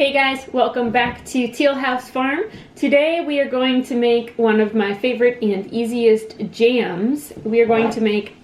Hey guys, welcome back to Teal House Farm. Today we are going to make one of my favorite and easiest jams. We are going to make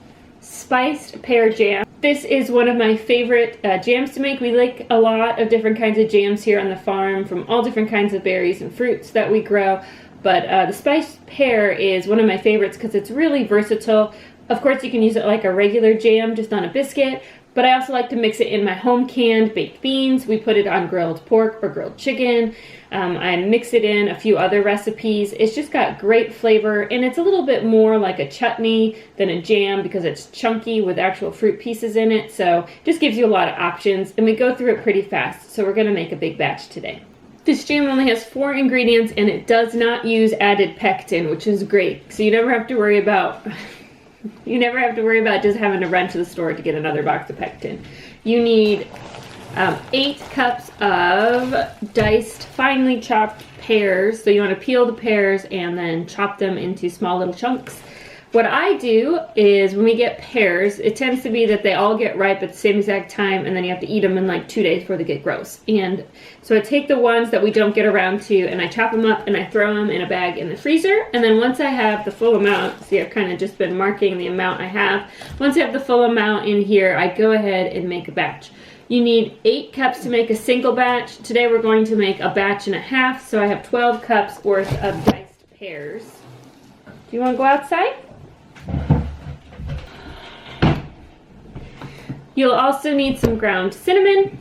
spiced pear jam. This is one of my favorite jams to make. We like a lot of different kinds of jams here on the farm from all different kinds of berries and fruits that we grow. But the spiced pear is one of my favorites because it's really versatile. Of course you can use it like a regular jam, just on a biscuit. But I also like to mix it in my home canned baked beans. We put it on grilled pork or grilled chicken. I mix it in a few other recipes. It's just got great flavor, and it's a little bit more like a chutney than a jam because it's chunky with actual fruit pieces in it. So it just gives you a lot of options, and we go through it pretty fast. So we're gonna make a big batch today. This jam only has 4 ingredients, and it does not use added pectin, which is great. So you never have to worry about just having to run to the store to get another box of Pectin. You need 8 cups of diced, finely chopped pears. So you want to peel the pears and then chop them into small little chunks. What I do is when we get pears, it tends to be that they all get ripe at the same exact time, and then you have to eat them in like 2 days before they get gross. And so I take the ones that we don't get around to, and I chop them up and I throw them in a bag in the freezer. And then once I have the full amount, see, I've kind of just been marking the amount I have. Once I have the full amount in here, I go ahead and make a batch. You need 8 cups to make a single batch. Today we're going to make a batch and a half, so I have 12 cups worth of diced pears. Do you want to go outside? You'll also need some ground cinnamon,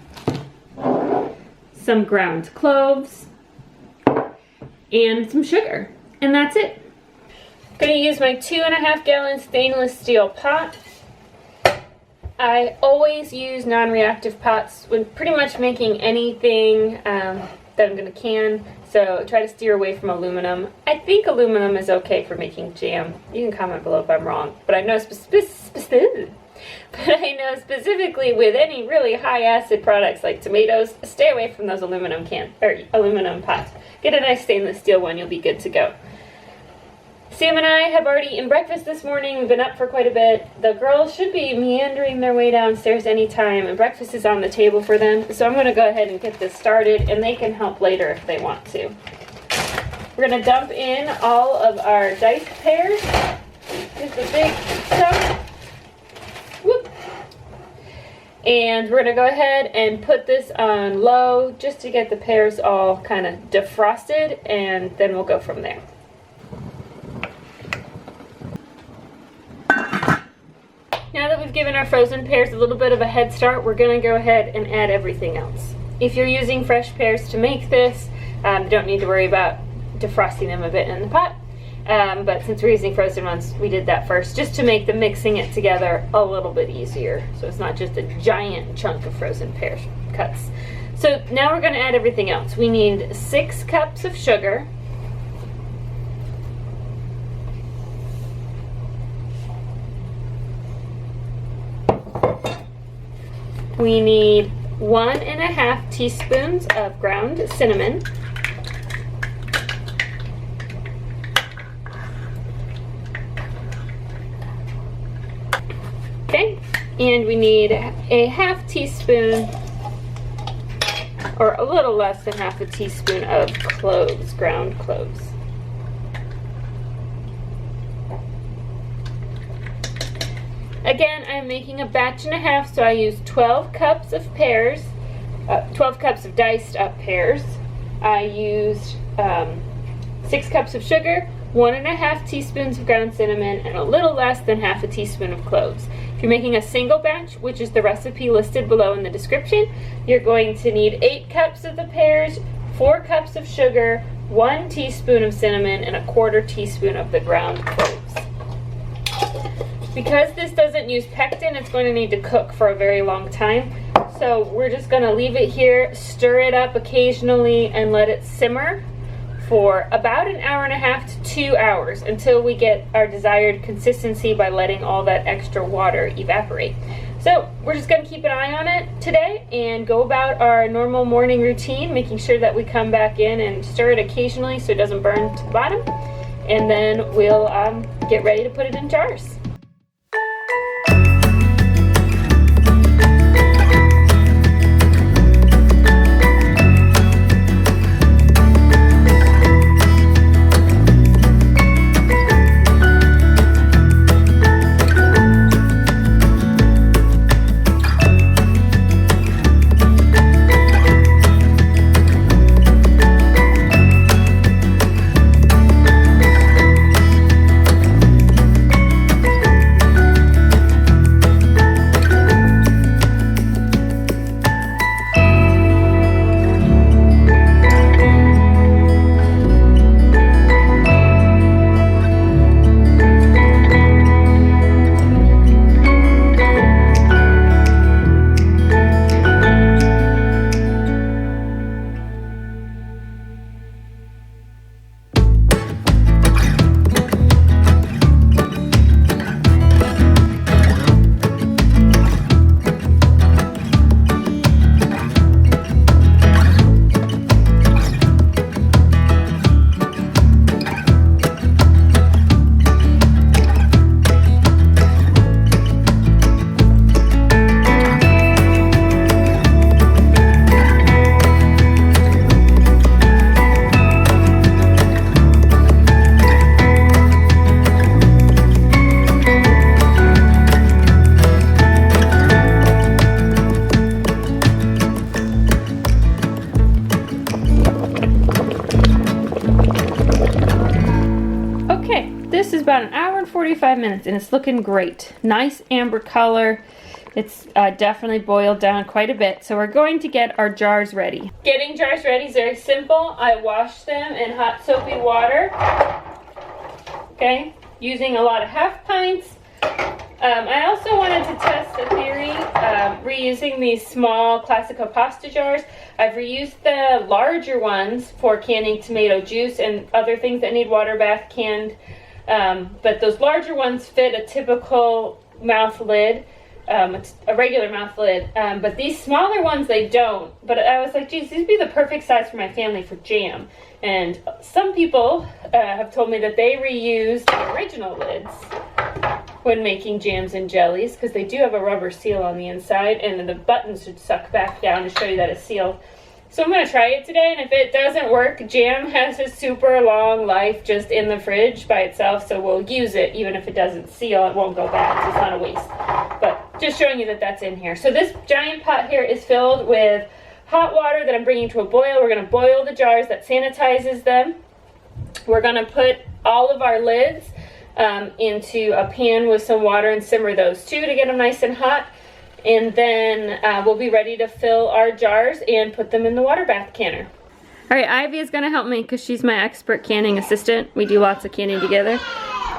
some ground cloves, and some sugar. And that's it. I'm going to use my 2.5 gallon stainless steel pot. I always use non-reactive pots when pretty much making anything that I'm going to can. So try to steer away from aluminum. I think aluminum is okay for making jam. You can comment below if I'm wrong. But I know specifically with any really high acid products like tomatoes, stay away from those aluminum pots. Get a nice stainless steel one, you'll be good to go. Sam and I have already eaten breakfast this morning. We've been up for quite a bit. The girls should be meandering their way downstairs anytime, and breakfast is on the table for them. So I'm going to go ahead and get this started, and they can help later if they want to. We're going to dump in all of our diced pears. Here's the big stuff. Whoop. And we're going to go ahead and put this on low just to get the pears all kind of defrosted, and then we'll go from there. Now that we've given our frozen pears a little bit of a head start, we're going to go ahead and add everything else. If you're using fresh pears to make this, you don't need to worry about defrosting them a bit in the pot. But since we're using frozen ones, we did that first, just to make the mixing it together a little bit easier. So it's not just a giant chunk of frozen pear cuts. So now we're going to add everything else. We need 6 cups of sugar. We need 1.5 teaspoons of ground cinnamon. Okay, and we need a 1/2 teaspoon, or a little less than 1/2 teaspoon of cloves, ground cloves. Again, I'm making a batch and a half, so I use 12 cups of pears, 12 cups of diced up pears. I used 6 cups of sugar, 1.5 teaspoons of ground cinnamon, and a little less than 1/2 teaspoon of cloves. If you're making a single batch, which is the recipe listed below in the description, you're going to need 8 cups of the pears, 4 cups of sugar, 1 teaspoon of cinnamon, and 1/4 teaspoon of the ground cloves. Because this doesn't use pectin, it's going to need to cook for a very long time. So we're just going to leave it here, stir it up occasionally, and let it simmer for about 1.5 to 2 hours until we get our desired consistency by letting all that extra water evaporate. So we're just going to keep an eye on it today and go about our normal morning routine, making sure that we come back in and stir it occasionally so it doesn't burn to the bottom. And then we'll get ready to put it in jars. about an hour and 45 minutes and it's looking great. Nice amber color. It's definitely boiled down quite a bit. So we're going to get our jars ready. Getting jars ready is very simple. I wash them in hot soapy water. Okay, using a lot of half pints. I also wanted to test a theory, reusing these small Classico pasta jars. I've reused the larger ones for canning tomato juice and other things that need water bath canned, but those larger ones fit a typical mouth lid, it's a regular mouth lid, but these smaller ones, they don't. But I was like, geez, these would be the perfect size for my family for jam. And some people have told me that they reuse the original lids when making jams and jellies, because they do have a rubber seal on the inside, and the buttons should suck back down to show you that it's sealed. So I'm going to try it today, and if it doesn't work, jam has a super long life just in the fridge by itself, so we'll use it. Even if it doesn't seal, it won't go bad, so it's not a waste. But just showing you that that's in here. So this giant pot here is filled with hot water that I'm bringing to a boil. We're going to boil the jars. That sanitizes them. We're going to put all of our lids into a pan with some water and simmer those too to get them nice and hot. And then we'll be ready to fill our jars and put them in the water bath canner. All right, Ivy is going to help me because she's my expert canning assistant. We do lots of canning together.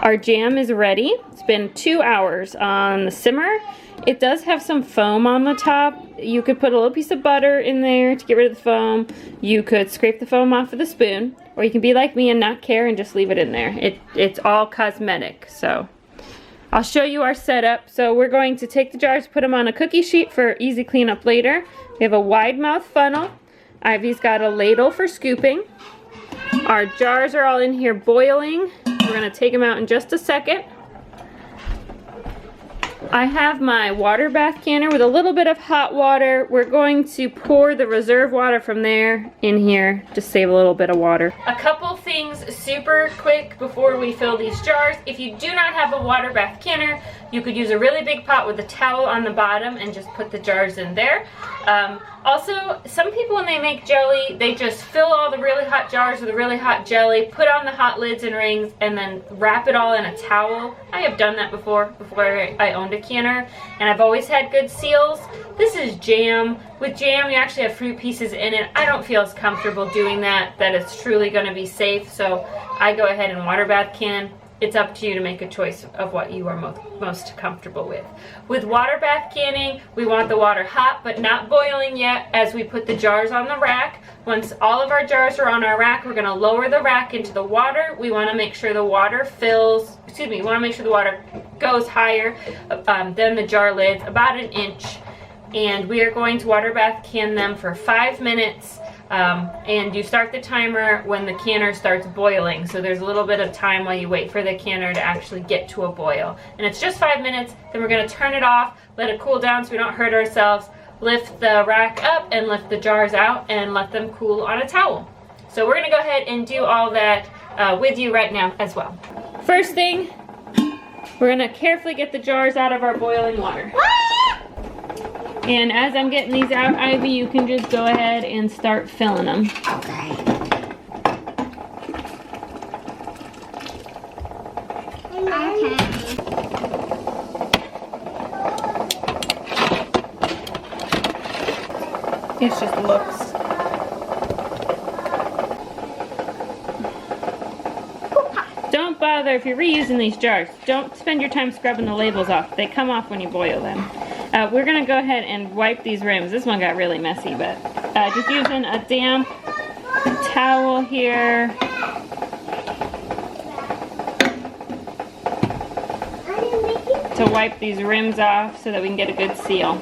Our jam is ready. It's been 2 hours on the simmer. It does have some foam on the top. You could put a little piece of butter in there to get rid of the foam. You could scrape the foam off with a spoon, or you can be like me and not care and just leave it in there. It's all cosmetic, so I'll show you our setup. So we're going to take the jars, put them on a cookie sheet for easy cleanup later. We have a wide mouth funnel. Ivy's got a ladle for scooping. Our jars are all in here boiling. We're going to take them out in just a second. I have my water bath canner with a little bit of hot water. We're going to pour the reserve water from there in here, just save a little bit of water. A couple things super quick before we fill these jars. If you do not have a water bath canner, you could use a really big pot with a towel on the bottom and just put the jars in there. Also, some people when they make jelly, they just fill all the really hot jars with a really hot jelly, put on the hot lids and rings, and then wrap it all in a towel. I have done that before I owned a canner, and I've always had good seals. This is jam. With jam, you actually have fruit pieces in it. I don't feel as comfortable doing that it's truly going to be safe, so I go ahead and water bath can. It's up to you to make a choice of what you are most comfortable with. With water bath canning, we want the water hot but not boiling yet as we put the jars on the rack. Once all of our jars are on our rack, we're going to lower the rack into the water. We want to make sure the water we want to make sure the water goes higher than the jar lids, about 1 inch. And we are going to water bath can them for 5 minutes. And you start the timer when the canner starts boiling, so there's a little bit of time while you wait for the canner to actually get to a boil. And it's just 5 minutes, then we're going to turn it off, let it cool down so we don't hurt ourselves, lift the rack up and lift the jars out and let them cool on a towel. So we're going to go ahead and do all that with you right now as well. First thing, we're going to carefully get the jars out of our boiling water. And as I'm getting these out, Ivy, you can just go ahead and start filling them. Okay. It's just looks. Don't bother if you're reusing these jars. Don't spend your time scrubbing the labels off. They come off when you boil them. We're going to go ahead and wipe these rims. This one got really messy, but just using a damp towel here. To wipe these rims off so that we can get a good seal.